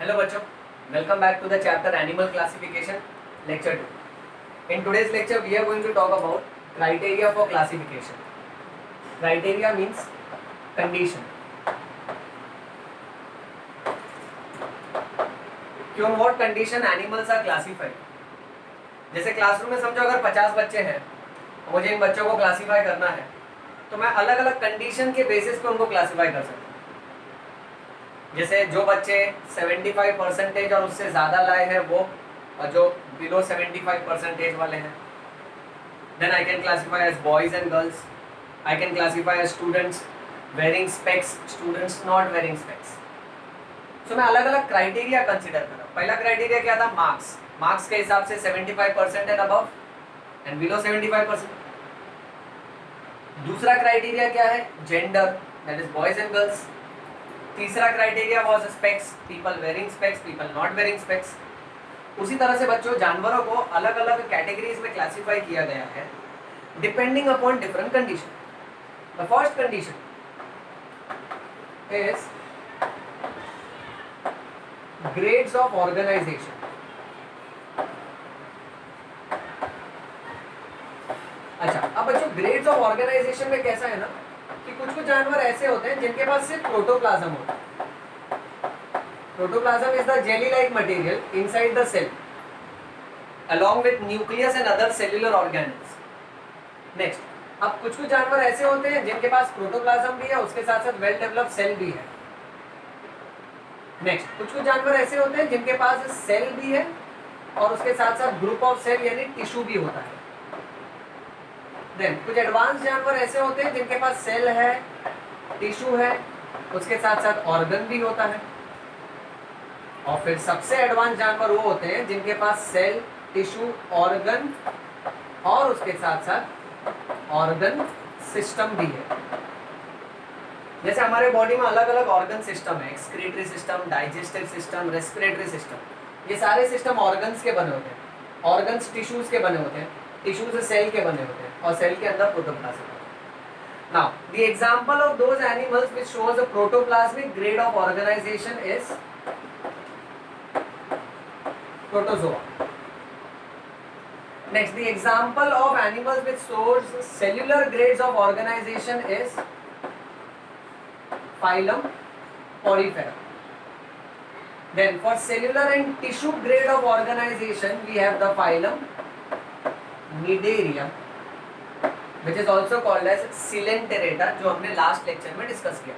Hello बच्चों, welcome back to the chapter Animal Classification, Lecture 2. In today's lecture, we are going to talk about criteria for classification. Criteria means condition. कि on what condition animals are classified. जैसे classroom में समझो अगर 50 बच्चे हैं, मुझे इन बच्चों को क्लासीफाई करना है, तो मैं अलग अलग कंडीशन के बेसिस पे उनको क्लासीफाई कर सकता हूँ. जैसे जो बच्चे 75% और उससे ज़्यादा लाए हैं वो, और जो बिलो 75% वाले हैं, then I can classify as boys and girls. I can classify as students wearing specs, students not wearing specs. So मैं अलग अलग क्राइटेरिया कंसिडर कर रहा हूँ. पहला क्राइटेरिया क्या था? मार्क्स. मार्क्स के हिसाब से 75% एंड अबव एंड बिलो 75%. दूसरा क्राइटेरिया क्या है? Gender, that is boys and girls. तीसरा criteria was specs, people wearing specs, people not wearing specs. उसी तरह से बच्चों जानवरों को अलग अलग कैटेगरीज में क्लासिफाई किया गया है depending upon different condition. The first condition is grades of organization. अच्छा, अब बच्चों ग्रेड्स ऑफ ऑर्गेनाइजेशन में कैसा है ना कि कुछ जानवर ऐसे होते हैं जिनके पास सिर्फ प्रोटोप्लाज्म होता है. Protoplasm is the jelly like material inside the cell along with nucleus and other cellular organelles. Next, अब कुछ जानवर ऐसे होते हैं जिनके पास प्रोटोप्लाज्म भी है, उसके साथ साथ वेल डेवलप्ड सेल भी है. नेक्स्ट, कुछ जानवर ऐसे होते हैं जिनके पास सेल भी है और उसके साथ साथ ग्रुप ऑफ सेल यानी टिश्यू भी होता है. देन कुछ एडवांस जानवर ऐसे होते हैं जिनके पास सेल है, टिश्यू है, उसके साथ साथ ऑर्गन भी होता है. और फिर सबसे एडवांस जानवर वो होते हैं जिनके पास सेल, टिश्यू, ऑर्गन और उसके साथ साथ ऑर्गन सिस्टम भी है. जैसे हमारे बॉडी में अलग अलग ऑर्गन सिस्टम है, excretory system, digestive system, respiratory system. ये सारे सिस्टम ऑर्गन्स के बने होते हैं. ऑर्गन्स टिश्यूज के बने होते हैं, टिश्यूज सेल के बने होते हैं और सेल के अंदर protoplasm. Now the example of those animals which shows a protoplasmic grade of organization is protozoa. Next, the example of animals which shows cellular grades of organization is phylum Porifera. Then for cellular and tissue grade of organization we have the phylum Cnidarium, which is also called as Coelenterata, जो हमने last lecture में discuss किया.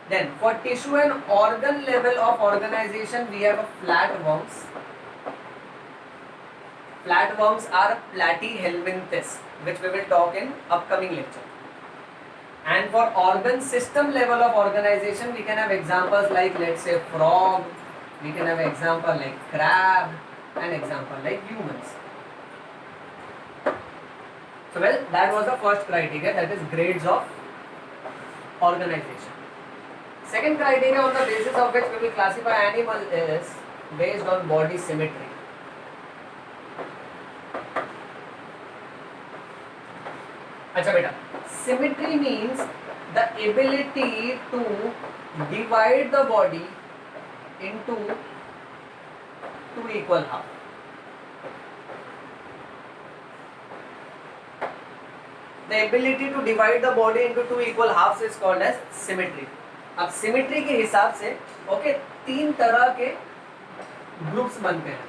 Then for tissue and organ level of organization we have a flatworms. Flatworms are Platyhelminthes, which we will talk in upcoming lecture. And for organ system level of organization we can have examples like, let's say, frog, we can have example like crab, and example like humans. So well, that was the first criteria, that is grades of organization. Second criteria on the basis of which we will classify animal is based on body symmetry. अच्छा बेटा, symmetry means the ability to divide the body into two equal halves. The ability to divide the body into two equal halves is called as symmetry. अब symmetry के हिसाब से okay तीन तरह के groups बनते हैं.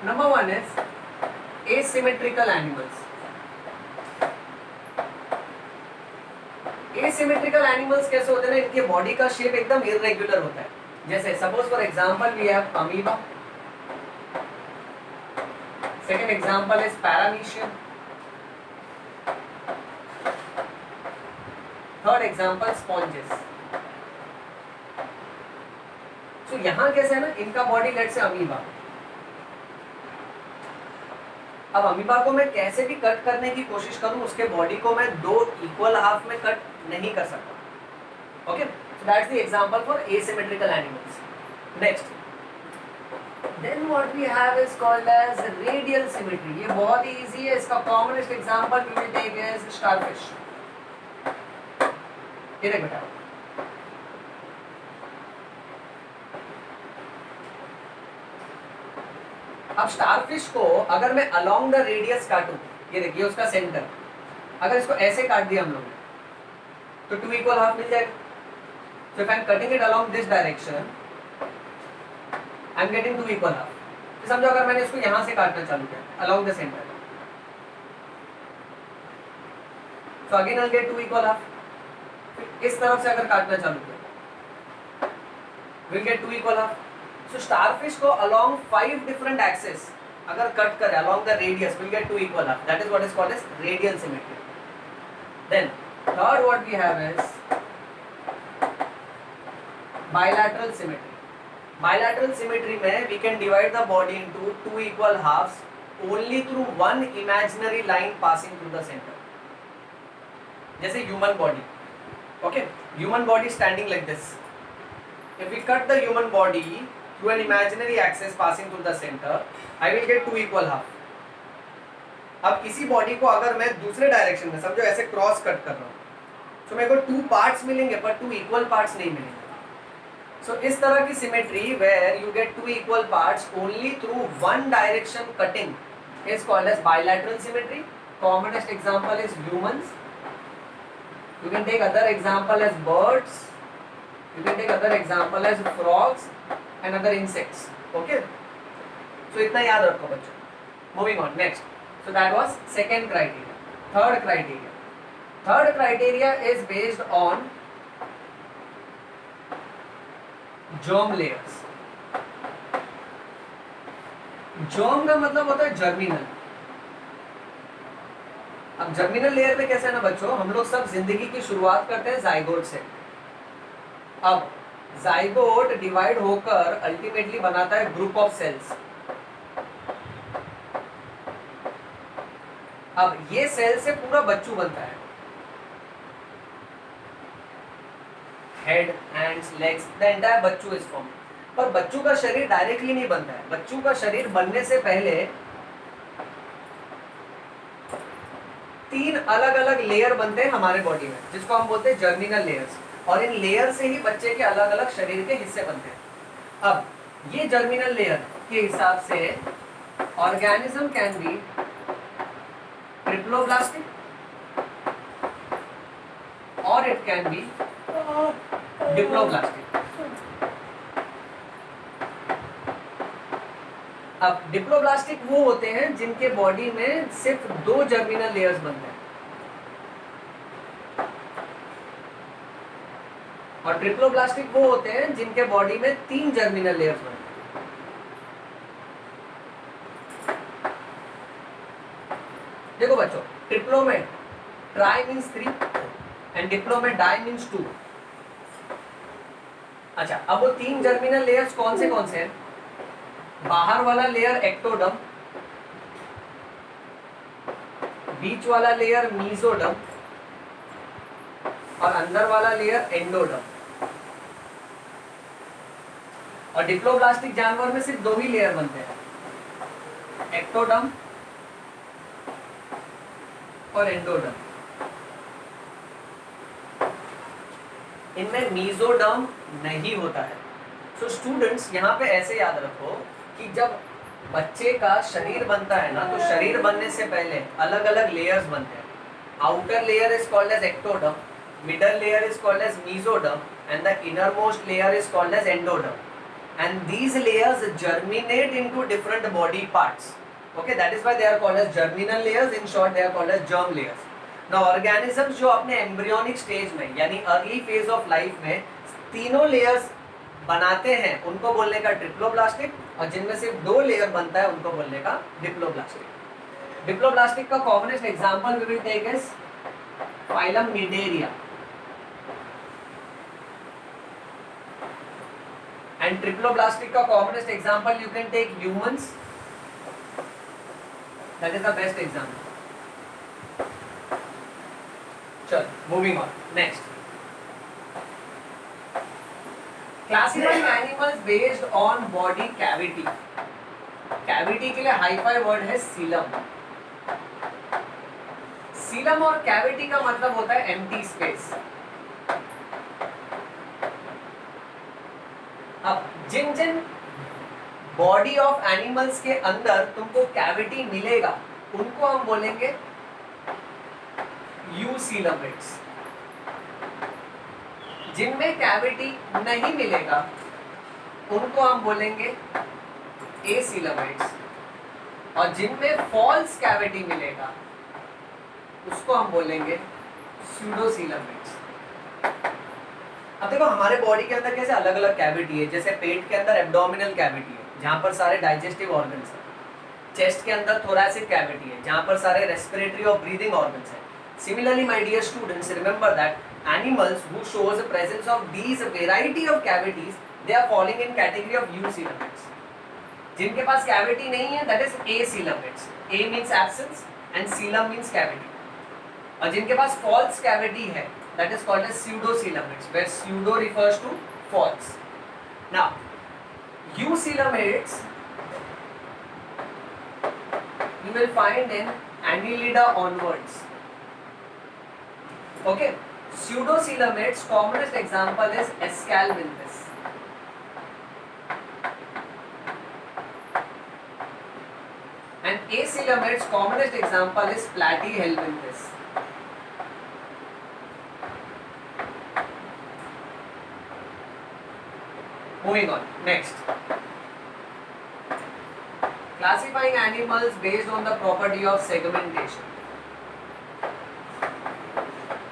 Number one is asymmetrical animals. Asymmetrical animals कैसे होते हैं? इनके बॉडी का शेप एकदम इरेगुलर होता है. जैसे suppose for example we have amoeba. Second example is paramecium. Third example sponges. So यहां कैसे है ना, इनका बॉडी लेट से अमीबा. अब अमीबा को मैं कैसे भी कट करने की कोशिश करूं, उसके बॉडी को मैं दो इक्वल हाफ में कट नहीं कर सकता. Okay, so that's the example for asymmetrical animals. Next, then what we have is called as radial symmetry. ये बहुत ही इजी है. इसका commonest example we will take is starfish. ये देख बेटा, अब स्टारफिश को अगर मैं अलोंग द रेडियस काटूं, ये देखिए उसका सेंटर, अगर इसको ऐसे काट दिया हम लोग ने तो 2 इक्वल हाफ मिल जाएगा. So if I am cutting it along this direction, I am getting 2 equal half. तो समझो अगर मैंने इसको यहाँ से काटना चालू किया along the center, so again I'll get 2 equal half. इस तरफ से अगर काटना चालू किया, we'll get 2 equal half. So starfish को along 5 different axes अगर कट करें along the radius, we'll get 2 equal half. That is what is called as radial symmetry. Then third what we have is bilateral symmetry. Bilateral symmetry में we can divide the body into 2 equal halves only through one imaginary line passing through the center. जैसे human body, okay? Human body standing like this. If we cut the human body through an imaginary axis passing through the center, I will get 2 equal half. अब इसी body को अगर मैं दूसरे direction में समझो ऐसे क्रॉस कट कर रहा हूँ, तो मेरे को 2 पार्ट्स मिलेंगे पर 2 इक्वल पार्ट्स नहीं मिलेंगे. So इस तरह की symmetry where you get 2 equal parts only through one direction cutting is called as bilateral symmetry. Commonest example is humans. You can take other example as birds. You can take other example as frogs and other insects. Okay? So इतना याद रखो बच्चों. Moving on next. So that was second criteria. Third criteria. Third criteria is based on germ layers. germ का मतलब होता है germinal. अब germinal layer में कैसे है ना बच्चों, हम लोग सब जिंदगी की शुरुआत करते हैं जाइगोट से. अब जाइगोट डिवाइड होकर अल्टीमेटली बनाता है ग्रुप ऑफ सेल्स. अब ये सेल से पूरा बच्चू बनता है. Head, hands, legs, the entire Bachchu is form. पर बच्चू का शरीर डायरेक्टली नहीं बनता है. बच्चू का शरीर बनने से पहले 3 अलग अलग लेयर बनते हैं हमारे बॉडी में, जिसको हम बोलते हैं जर्मिनल लेयर्स. और इन लेयर से ही बच्चे के अलग अलग शरीर के हिस्से बनते हैं. अब ये जर्मिनल लेयर के हिसाब से ऑर्गेनिज्म कैन बी ट्रिप्लोब्लास्टिक और इट कैन बी डिप्लोब्लास्टिक. अब डिप्लोब्लास्टिक वो होते हैं जिनके बॉडी में सिर्फ 2 जर्मिनल लेयर्स बनते हैं, और ट्रिप्लोब्लास्टिक वो होते हैं जिनके बॉडी में 3 जर्मिनल लेयर्स बनते हैं. देखो बच्चों, ट्रिप्लो में ट्राई मीन्स 3 एंड डिप्लो में डाई मीन्स 2. अच्छा, अब वो 3 जर्मिनल लेयर्स कौन से हैं? बाहर वाला लेयर एक्टोडर्म, बीच वाला लेयर मीसोडर्म और अंदर वाला लेयर एंडोडर्म. और डिप्लोब्लास्टिक जानवर में सिर्फ 2 ही लेयर बनते हैं, एक्टोडर्म और एंडोडर्म. इनमें मीसोडर्म नहीं होता है. सो स्टूडेंट्स यहाँ पे ऐसे याद रखो कि जब बच्चे का शरीर बनता है ना, तो शरीर बनने से पहले अलग अलग लेयर्स बनते हैं. Outer layer is called as ectoderm, middle layer is called as mesoderm and the innermost layer is called as endoderm. And these layers germinate into different body parts. Okay, that is why they are called as germinal layers. In short, they are called as germ layers. Now, organisms जो अपने embryonic stage में यानी early phase of life में तीनों layers बनाते हैं, उनको बोलने का ट्रिप्लोब्लास्टिक, और जिनमें सिर्फ 2 लेयर बनता है उनको बोलने का डिप्लोब्लास्टिक. डिप्लोब्लास्टिक का commonest example we will take is phylum cnidaria, and triploblastic का commonest example you can take humans. That is the best example. चल, moving on. Next. Classifying animals based on body cavity. Cavity के लिए hi-fi word है सीलम. सीलम और cavity का मतलब होता है empty space. जिन जिन बॉडी ऑफ एनिमल्स के अंदर तुमको कैविटी मिलेगा उनको हम बोलेंगे यूसीलमेट्स। जिनमें कैविटी नहीं मिलेगा उनको हम बोलेंगे एसीलमेट्स, और जिनमें फॉल्स कैविटी मिलेगा उसको हम बोलेंगे स्यूडोसीलमेट्स। अब देखो हमारे बॉडी के अंदर कैसे अलग अलग कैविटी है, जैसे पेट के अंदर एब्डोमिनल कैविटी है जहाँ पर सारे डाइजेस्टिव ऑर्गन्स हैं, चेस्ट के अंदर थोरैसिक कैविटी है जहाँ पर सारे रेस्पिरेटरी और ब्रीदिंग ऑर्गन्स हैं। Similarly, my dear students, remember that animals who shows the presence of these variety of cavities, they are falling in category of eucoelomates. जिनके पास कैविटी नहीं है, that is acoelomates. A means absence and coelom means cavity. और जिनके पास false cavity है, that is called as pseudocoelomates, where pseudo refers to false. Now, eucoelomates you will find in Annelida onwards. Okay, pseudocoelomates commonest example is Escalminthus. And acoelomates commonest example is Platyhelminthes. Moving on, next. Classifying animals based on the property of segmentation.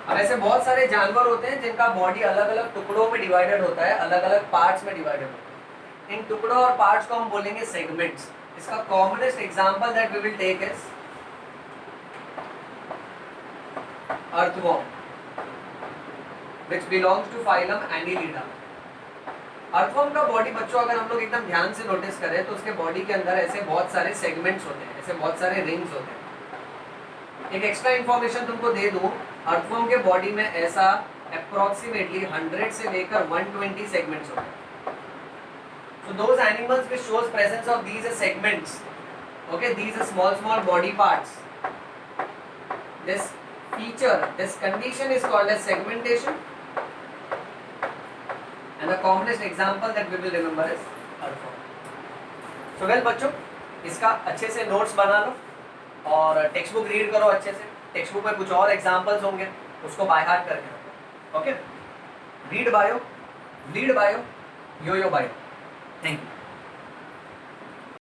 अब ऐसे बहुत सारे जानवर होते हैं जिनका body अलग अलग टुकड़ों में डिवाइडेड होता है, अलग अलग पार्ट्स में डिवाइडेड होता है। इन टुकड़ों और पार्ट्स को हम बोलेंगे सेगमेंट्स। इसका commonest example that we will take is earthworm which belongs to phylum Annelida. Earthworm का बॉडी बच्चों अगर हम लोग एकदम ध्यान से नोटिस करें तो उसके बॉडी के अंदर ऐसे बहुत सारे सेगमेंट्स होते हैं, ऐसे बहुत सारे रिंग्स होते हैं। एक एक्स्ट्रा इंफॉर्मेशन तुमको दे दूं, अर्थवॉर्म के बॉडी में ऐसा अप्रोक्सीमेटली 100 से लेकर 120 सेगमेंट्स होते हैं। So those animals which shows presence of these segments, okay, these small body parts, this feature, this condition is called as segmentation, and the commonest example that we will remember is earthworm. So well बच्चों, इसका अच्छे से notes बना लो और text book read करो अच्छे से। Text book में कुछ और एग्जाम्पल्स होंगे, उसको बाय हार्ट करके रखो। Okay, read bio, lead bio, yo bio. Thank you.